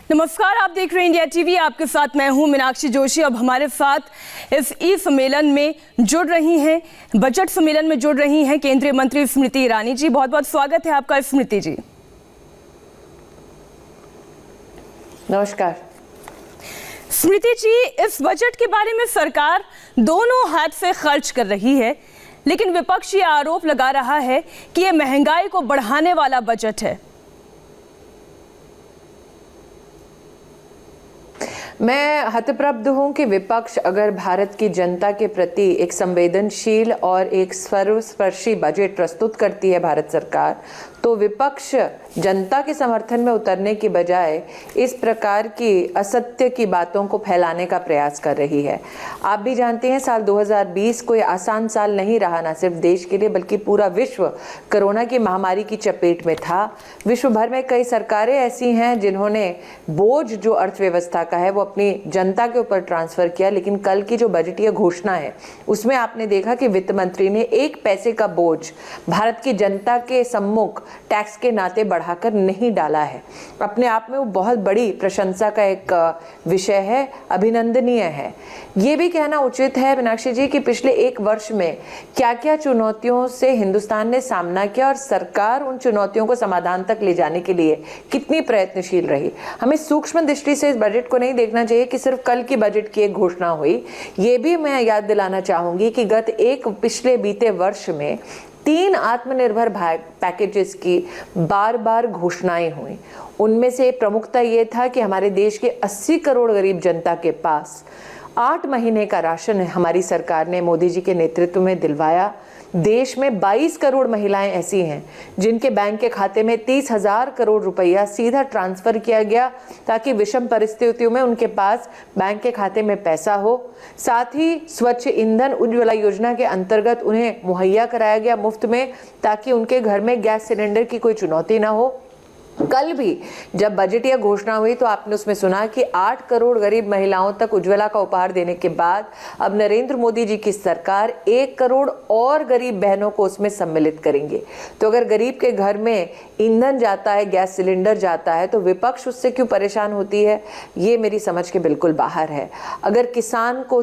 नमस्कार, आप देख रहे हैं इंडिया टीवी। आपके साथ मैं हूं मीनाक्षी जोशी। अब हमारे साथ इस सम्मेलन में जुड़ रही हैं, बजट सम्मेलन में जुड़ रही हैं केंद्रीय मंत्री स्मृति ईरानी जी। बहुत बहुत स्वागत है आपका स्मृति जी। नमस्कार स्मृति जी, इस बजट के बारे में सरकार दोनों हाथ से खर्च कर रही है, लेकिन विपक्ष ये आरोप लगा रहा है कि ये महंगाई को बढ़ाने वाला बजट है। मैं हतप्रब्ध हूं कि विपक्ष अगर भारत की जनता के प्रति एक संवेदनशील और एक सर्वस्पर्शी बजट प्रस्तुत करती है भारत सरकार, तो विपक्ष जनता के समर्थन में उतरने की बजाय इस प्रकार की असत्य की बातों को फैलाने का प्रयास कर रही है। आप भी जानते हैं साल 2020 कोई आसान साल नहीं रहा, ना सिर्फ देश के लिए बल्कि पूरा विश्व कोरोना की महामारी की चपेट में था। विश्व भर में कई सरकारें ऐसी हैं जिन्होंने बोझ जो अर्थव्यवस्था का है वो अपनी जनता के ऊपर ट्रांसफर किया, लेकिन कल की जो बजटीय घोषणा है उसमें आपने देखा कि वित्त मंत्री ने एक पैसे का बोझ भारत की जनता के सम्मुख टैक्स के नाते बढ़ाकर नहीं डाला है। अपने आप में वो बहुत बड़ी प्रशंसा का एक विषय है, अभिनंदनीय है। ये भी कहना उचित है मीनाक्षी जी कि पिछले एक वर्ष में क्या क्या चुनौतियों से हिंदुस्तान ने सामना किया और सरकार उन चुनौतियों को समाधान तक ले जाने के लिए कितनी प्रयत्नशील रही। हमें सूक्ष्म दृष्टि से इस बजट को नहीं देखना चाहिए कि सिर्फ कल की बजट की एक घोषणा हुई। ये भी मैं याद दिलाना चाहूंगी कि गत पिछले बीते वर्ष में 3 आत्मनिर्भर पैकेजेस की बार बार घोषणाएं हुई। उनमें से प्रमुखता ये था कि हमारे देश के 80 करोड़ गरीब जनता के पास 8 महीने का राशन हमारी सरकार ने मोदी जी के नेतृत्व में दिलवाया। देश में 22 करोड़ महिलाएं ऐसी हैं जिनके बैंक के खाते में 30,000 करोड़ रुपया सीधा ट्रांसफर किया गया ताकि विषम परिस्थितियों में उनके पास बैंक के खाते में पैसा हो। साथ ही स्वच्छ ईंधन उज्ज्वला योजना के अंतर्गत उन्हें मुहैया कराया गया मुफ्त में, ताकि उनके घर में गैस सिलेंडर की कोई चुनौती ना हो। कल भी जब बजटीय घोषणा हुई तो आपने उसमें सुना कि 8 करोड़ गरीब महिलाओं तक उज्ज्वला का उपहार देने के बाद अब नरेंद्र मोदी जी की सरकार 1 करोड़ और गरीब बहनों को उसमें सम्मिलित करेंगे। तो अगर गरीब के घर में ईंधन जाता है, गैस सिलेंडर जाता है, तो विपक्ष उससे क्यों परेशान होती है, ये मेरी समझ के बिल्कुल बाहर है। अगर किसान को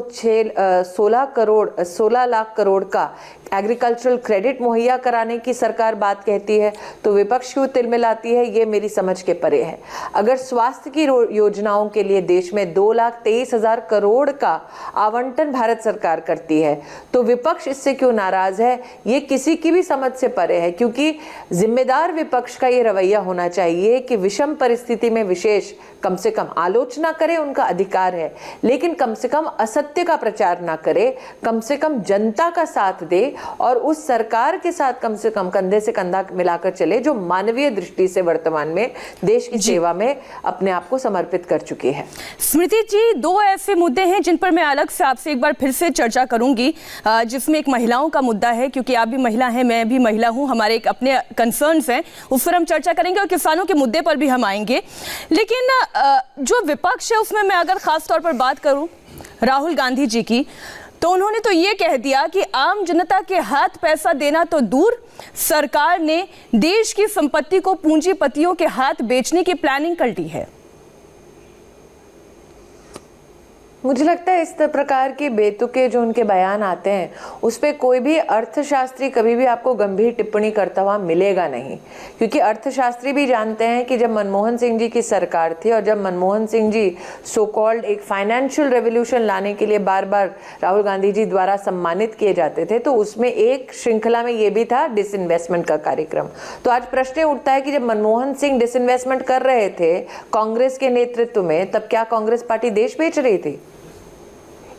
16 लाख करोड़ का एग्रीकल्चरल क्रेडिट मुहैया कराने की सरकार बात कहती है तो विपक्ष क्यों तिलमिलाती है, ये मेरी समझ के परे है। अगर स्वास्थ्य की योजनाओं के लिए देश में 2,23,000 करोड़ का आवंटन भारत सरकार करती है तो विपक्ष इससे क्यों नाराज है, ये किसी की भी समझ से परे है। क्योंकि जिम्मेदार विपक्ष का ये रवैया होना चाहिए कि विषम परिस्थिति में विशेष कम से कम आलोचना करे, उनका अधिकार है, लेकिन कम से कम असत्य का प्रचार ना करे, कम से कम जनता का साथ दे और उस सरकार के साथ कम से कम कंधे से कंधा मिलाकर चले जो मानवीय दृष्टि से वर्तमान में देश की सेवा में अपने आप को समर्पित कर चुकी है। स्मृति जी, 2 ऐसे मुद्दे हैं जिन पर मैं अलग से आपसे एक बार फिर से चर्चा करूंगी, जिसमें एक महिलाओं का मुद्दा है, क्योंकि आप भी महिला हैं, मैं भी महिला हूं, हमारे एक अपने कंसर्न्स हैं, उस पर हम चर्चा करेंगे और किसानों के मुद्दे पर भी हम आएंगे। लेकिन जो विपक्ष है उसमें मैं अगर खास तौर पर बात करूं राहुल गांधी जी की, तो उन्होंने तो ये कह दिया कि आम जनता के हाथ पैसा देना तो दूर, सरकार ने देश की संपत्ति को पूंजीपतियों के हाथ बेचने की प्लानिंग कर ली है। मुझे लगता है इस प्रकार के बेतुके जो उनके बयान आते हैं उस पर कोई भी अर्थशास्त्री कभी भी आपको गंभीर टिप्पणी करता हुआ मिलेगा नहीं, क्योंकि अर्थशास्त्री भी जानते हैं कि जब मनमोहन सिंह जी की सरकार थी और जब मनमोहन सिंह जी सो कॉल्ड एक फाइनेंशियल रेवोल्यूशन लाने के लिए बार बार राहुल गांधी जी द्वारा सम्मानित किए जाते थे, तो उसमें एक श्रृंखला में ये भी था डिसइन्वेस्टमेंट का कार्यक्रम। तो आज प्रश्न उठता है कि जब मनमोहन सिंह डिसइन्वेस्टमेंट कर रहे थे कांग्रेस के नेतृत्व में, तब क्या कांग्रेस पार्टी देश बेच रही थी?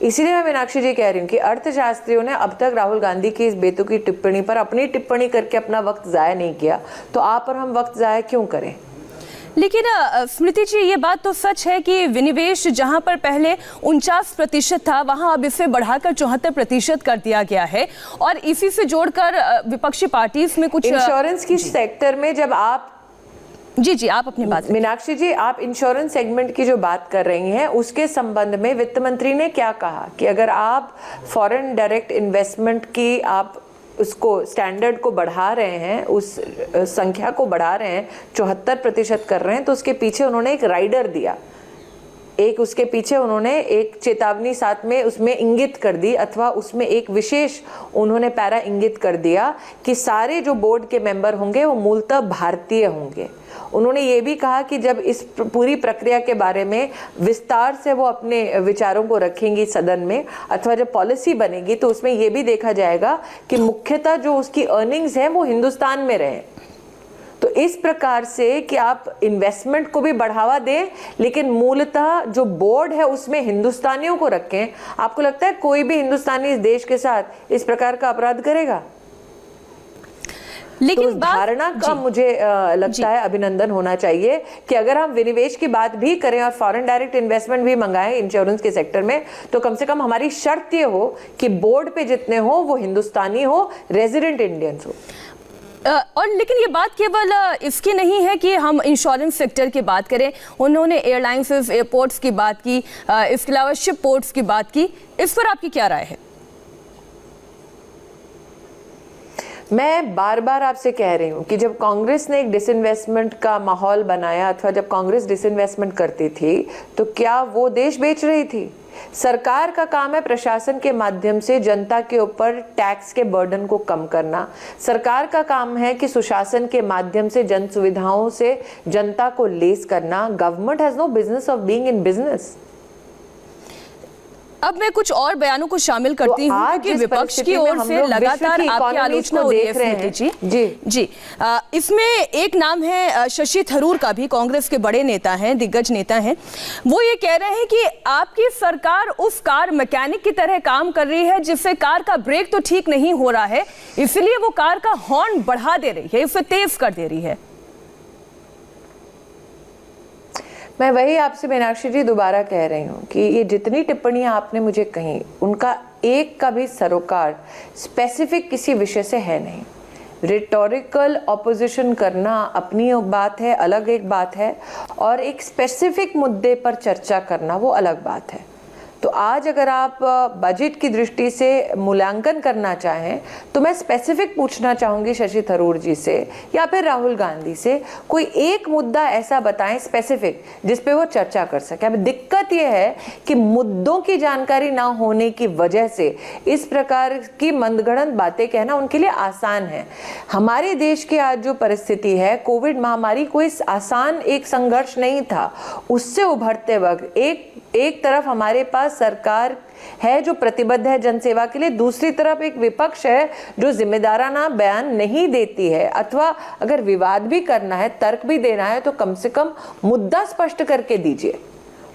इसीलिए मैं मीनाक्षी जी कह रही हूँ कि अर्थशास्त्रियों ने अब तक राहुल गांधी की इस बेतुकी टिप्पणी पर अपनी टिप्पणी करके अपना वक्त जाया नहीं किया, तो आप और हम वक्त जाया क्यों करें? लेकिन स्मृति जी, ये बात तो सच है कि विनिवेश जहां पर पहले 49% था वहां अब इसे बढ़ाकर 74% कर दिया गया है, और इसी से जोड़कर विपक्षी पार्टी में कुछ इंश्योरेंस की सेक्टर में जब आप जी आप अपनी बात मीनाक्षी जी, आप इंश्योरेंस सेगमेंट की जो बात कर रही हैं उसके संबंध में वित्त मंत्री ने क्या कहा कि अगर आप फॉरेन डायरेक्ट इन्वेस्टमेंट की आप उसको स्टैंडर्ड को बढ़ा रहे हैं, उस संख्या को बढ़ा रहे हैं, 74% कर रहे हैं, तो उसके पीछे उन्होंने एक राइडर दिया, एक उसके पीछे उन्होंने एक चेतावनी साथ में उसमें इंगित कर दी, अथवा उसमें एक विशेष उन्होंने पैरा इंगित कर दिया कि सारे जो बोर्ड के मेंबर होंगे वो मूलतः भारतीय होंगे। उन्होंने ये भी कहा कि जब इस पूरी प्रक्रिया के बारे में विस्तार से वो अपने विचारों को रखेंगी सदन में, अथवा जब पॉलिसी बनेगी तो उसमें ये भी देखा जाएगा कि मुख्यतः जो उसकी अर्निंग्स हैं वो हिंदुस्तान में रहें। तो इस प्रकार से कि आप इन्वेस्टमेंट को भी बढ़ावा दें, लेकिन मूलतः जो बोर्ड है उसमें हिंदुस्तानियों को रखें। आपको लगता है कोई भी हिंदुस्तानी इस देश के साथ इस प्रकार का अपराध करेगा? लेकिन तो धारणा का मुझे लगता है अभिनंदन होना चाहिए कि अगर हम विनिवेश की बात भी करें और फॉरेन डायरेक्ट इन्वेस्टमेंट भी मंगाएं इंश्योरेंस के सेक्टर में, तो कम से कम हमारी शर्त ये हो कि बोर्ड पे जितने हो वो हिंदुस्तानी हो, रेजिडेंट इंडियंस हो। और लेकिन ये बात केवल इसकी नहीं है कि हम इंश्योरेंस सेक्टर की बात करें, उन्होंने एयरलाइंसेस, एयरपोर्ट्स की बात की, इसके अलावा शिप पोर्ट्स की बात की, इस पर आपकी क्या राय है? मैं बार बार आपसे कह रही हूँ कि जब कांग्रेस ने एक डिसइन्वेस्टमेंट का माहौल बनाया, अथवा जब कांग्रेस डिसइन्वेस्टमेंट करती थी, तो क्या वो देश बेच रही थी? सरकार का काम है प्रशासन के माध्यम से जनता के ऊपर टैक्स के बर्डन को कम करना। सरकार का काम है कि सुशासन के माध्यम से जन सुविधाओं से जनता को लेस करना। Government has no business of being in business. अब मैं कुछ और बयानों को शामिल करती हूँ क्योंकि विपक्ष की ओर से लगातार आपकी आलोचना हो रही है स्मृति जी। इसमें एक नाम है शशि थरूर का भी, कांग्रेस के बड़े नेता हैं, दिग्गज नेता हैं। वो ये कह रहे हैं कि आपकी सरकार उस कार मैकेनिक की तरह काम कर रही है जिससे कार का ब्रेक तो ठीक नहीं हो रहा है, इसलिए वो कार का हॉर्न बढ़ा दे रही है, उसे तेज कर दे रही है। मैं वही आपसे मीनाक्षी जी दोबारा कह रही हूँ कि ये जितनी टिप्पणियां आपने मुझे कही, उनका एक का भी सरोकार स्पेसिफिक किसी विषय से है नहीं। रिटोरिकल ऑपोजिशन करना अपनी एक बात है, अलग एक बात है, और एक स्पेसिफिक मुद्दे पर चर्चा करना वो अलग बात है। तो आज अगर आप बजट की दृष्टि से मूल्यांकन करना चाहें तो मैं स्पेसिफिक पूछना चाहूँगी शशि थरूर जी से या फिर राहुल गांधी से, कोई एक मुद्दा ऐसा बताएं स्पेसिफिक जिस पे वो चर्चा कर सके। अब दिक्कत ये है कि मुद्दों की जानकारी ना होने की वजह से इस प्रकार की मंदगढ़ंत बातें कहना उनके लिए आसान है। हमारे देश की आज जो परिस्थिति है, कोविड महामारी कोई आसान एक संघर्ष नहीं था। उससे उभरते वक्त एक तरफ हमारे पास सरकार है जो प्रतिबद्ध है जनसेवा के लिए, दूसरी तरफ एक विपक्ष है जो जिम्मेदाराना बयान नहीं देती है, अथवा अगर विवाद भी करना है, तर्क भी देना है, तो कम से कम मुद्दा स्पष्ट करके दीजिए।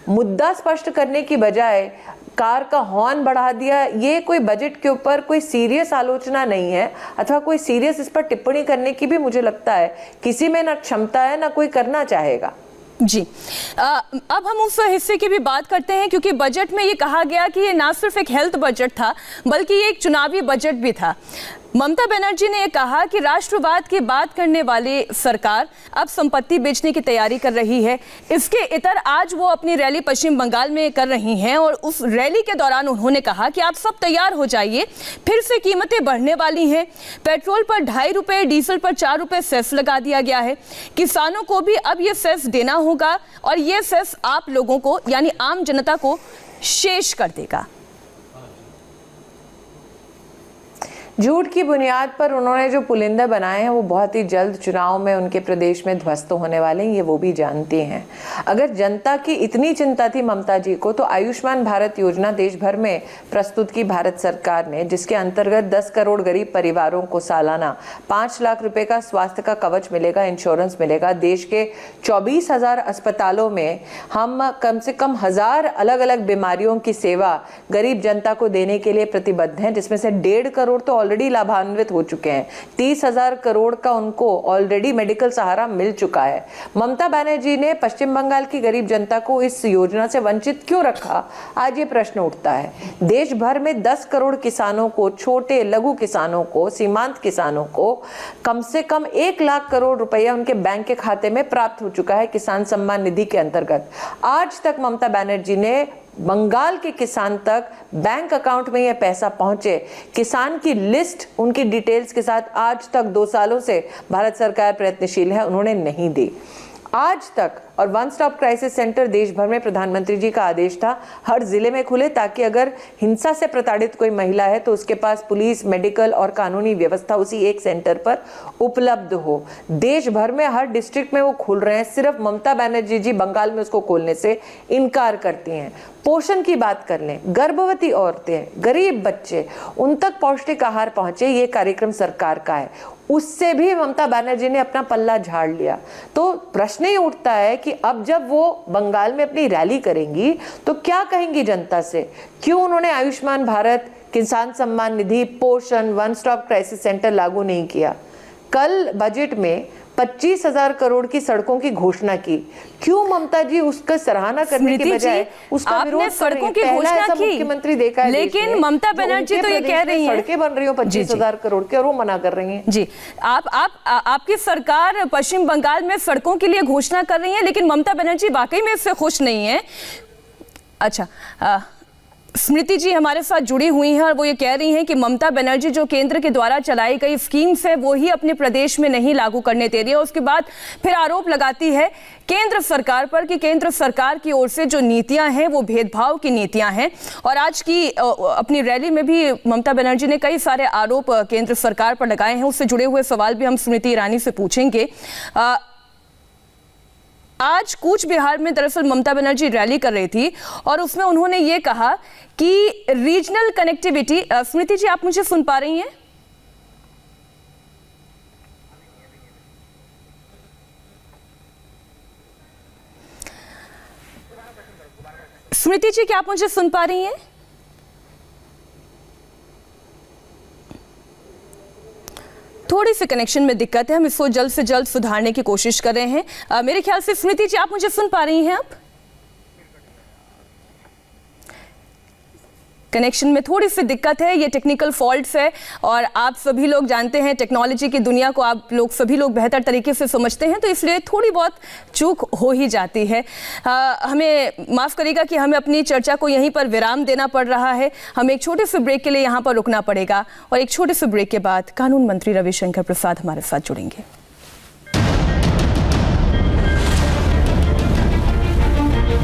मुद्दा स्पष्ट करने की बजाय कार का हॉर्न बढ़ा दिया, ये कोई बजट के ऊपर कोई सीरियस आलोचना नहीं है, अथवा कोई सीरियस इस पर टिप्पणी करने की भी मुझे लगता है किसी में ना क्षमता है ना कोई करना चाहेगा। जी अब हम उस हिस्से की भी बात करते हैं क्योंकि बजट में ये कहा गया कि ये ना सिर्फ एक हेल्थ बजट था बल्कि ये एक चुनावी बजट भी था। ममता बनर्जी ने कहा कि राष्ट्रवाद की बात करने वाली सरकार अब संपत्ति बेचने की तैयारी कर रही है। इसके इतर आज वो अपनी रैली पश्चिम बंगाल में कर रही हैं और उस रैली के दौरान उन्होंने कहा कि आप सब तैयार हो जाइए, फिर से कीमतें बढ़ने वाली हैं। पेट्रोल पर 2.5 रुपये, डीजल पर 4 रुपये सेस लगा दिया गया है। किसानों को भी अब ये सेस देना होगा और ये सेस आप लोगों को यानी आम जनता को शेष कर देगा। झूठ की बुनियाद पर उन्होंने जो पुलिंदा बनाए हैं वो बहुत ही जल्द चुनाव में उनके प्रदेश में ध्वस्त होने वाले हैं, ये वो भी जानती हैं। अगर जनता की इतनी चिंता थी ममता जी को, तो आयुष्मान भारत योजना देश भर में प्रस्तुत की भारत सरकार ने, जिसके अंतर्गत 10 करोड़ गरीब परिवारों को सालाना 5 लाख रुपए का स्वास्थ्य का कवच मिलेगा, इंश्योरेंस मिलेगा। देश के 24,000 अस्पतालों में हम कम से कम 1000 अलग अलग बीमारियों की सेवा गरीब जनता को देने के लिए प्रतिबद्ध हैं, जिसमें से 1.5 करोड़ तो ऑलरेडी लाभान्वित हो चुके हैं। 30,000 करोड़ का उनको ऑलरेडी मेडिकल सहारा मिल चुका है। ममता बनर्जी ने पश्चिम बंगाल की गरीब जनता को इस योजना से वंचित क्यों रखा, आज ये प्रश्न उठता है। देश भर में 10 करोड़ किसानों को, छोटे लघु किसानों को, सीमांत किसानों को कम से कम 1 लाख करोड़ रुपया उनके बैंक के खाते में प्राप्त हो चुका है किसान सम्मान निधि के अंतर्गत। आज तक ममता बनर्जी ने बंगाल के किसान तक बैंक अकाउंट में यह पैसा पहुंचे, किसान की लिस्ट उनकी डिटेल्स के साथ आज तक 2 सालों से भारत सरकार प्रयत्नशील है, उन्होंने नहीं दी आज तक। और वन स्टॉप क्राइसिस सेंटर देश भर में प्रधानमंत्री जी का आदेश था हर जिले में खुले, ताकि अगर हिंसा से प्रताड़ित कोई महिला है तो उसके पास पुलिस, मेडिकल और कानूनी व्यवस्था उसी एक सेंटर पर उपलब्ध हो। देश भर में हर डिस्ट्रिक्ट में वो खुल रहे हैं, सिर्फ ममता बनर्जी जी बंगाल में उसको खोलने से इनकार करती हैं। पोषण की बात कर लें, गर्भवती औरतें, गरीब बच्चे, उन तक पौष्टिक आहार पहुंचे, ये कार्यक्रम सरकार का है। उससे भी ममता बनर्जी ने अपना पल्ला झाड़ लिया। तो प्रश्न ही उठता है कि अब जब वो बंगाल में अपनी रैली करेंगी तो क्या कहेंगी जनता से? क्यों उन्होंने आयुष्मान भारत, किसान सम्मान निधि, पोषण, वन स्टॉप क्राइसिस सेंटर लागू नहीं किया? कल बजट में 25,000 करोड़ की सड़कों की घोषणा की, क्यों ममता जी उसका सराहना करने के बजाय उसका विरोध कर रही हैं? पहला ऐसा मुख्यमंत्री देखा है, लेकिन ममता बनर्जी तो ये कह रही हैं सड़कें बन रही हो 25,000 करोड़ की और वो मना कर रही हैं। जी, आपकी सरकार पश्चिम बंगाल में सड़कों के लिए घोषणा कर रही है, लेकिन ममता बनर्जी वाकई में इससे खुश नहीं है। अच्छा, स्मृति जी हमारे साथ जुड़ी हुई हैं और वो ये कह रही हैं कि ममता बनर्जी जो केंद्र के द्वारा चलाई गई स्कीम्स है वो ही अपने प्रदेश में नहीं लागू करने दे रही है। उसके बाद फिर आरोप लगाती है केंद्र सरकार पर कि केंद्र सरकार की ओर से जो नीतियां हैं वो भेदभाव की नीतियां हैं। और आज की अपनी रैली में भी ममता बनर्जी ने कई सारे आरोप केंद्र सरकार पर लगाए हैं। उससे जुड़े हुए सवाल भी हम स्मृति ईरानी से पूछेंगे। आज कूच बिहार में दरअसल ममता बनर्जी रैली कर रही थी और उसमें उन्होंने ये कहा कि रीजनल कनेक्टिविटी, स्मृति जी आप मुझे सुन पा रही हैं? स्मृति जी क्या आप मुझे सुन पा रही हैं? थोड़ी सी कनेक्शन में दिक्कत है, हम इसको जल्द से जल्द सुधारने की कोशिश कर रहे हैं। मेरे ख्याल से स्मृति जी आप मुझे सुन पा रही हैं? आप कनेक्शन में थोड़ी सी दिक्कत है, ये टेक्निकल फॉल्ट्स है और आप सभी लोग जानते हैं टेक्नोलॉजी की दुनिया को आप लोग सभी लोग बेहतर तरीके से समझते हैं, तो इसलिए थोड़ी बहुत चूक हो ही जाती है। हमें माफ़ करिएगा कि हमें अपनी चर्चा को यहीं पर विराम देना पड़ रहा है। हमें एक छोटे से ब्रेक के लिए यहाँ पर रुकना पड़ेगा और एक छोटे से ब्रेक के बाद कानून मंत्री रविशंकर प्रसाद हमारे साथ जुड़ेंगे।